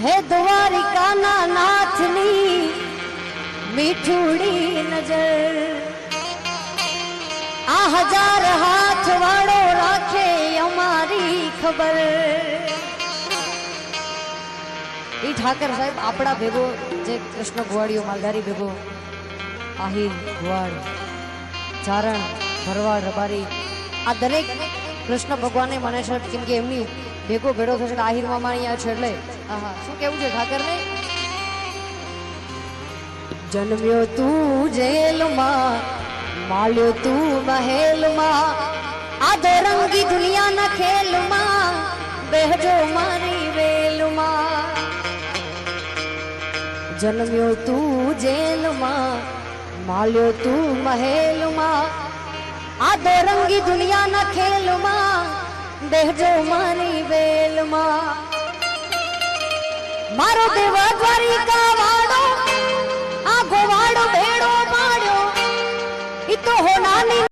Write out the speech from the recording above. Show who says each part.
Speaker 1: હે દ્વારિકાના નાથની મીઠુડી નજર આ હજાર હાથ વાળો રાખે અમારી ખબર। એ ઠાકર સાહેબ આપણા ભેગો જે કૃષ્ણ ગોવાળીઓ માલધારી ભેગો આહિર ગોવાળ ચારણ ભરવાડ રબારી આ દરેક કૃષ્ણ ભગવાને મને છે કેમ કે એમની ભેગો ભેડો થશે આહિર મામા અહીંયા છે એટલે શું કેવું છે ઠાકર ને જન્મ્યો તું જેલમાં માલ્યો તું મહેલમાં આ દોરંગી દુનિયાના ખેલમાં બેહજો મારી વેલમાં જન્મ્યો તું જેલમાં માલ્યો તું મહેલમાં આ દોરંગી દુનિયાના ખેલમાં બેહજો મારી વેલમાં મારો દેવ દ્વારિકા વાળો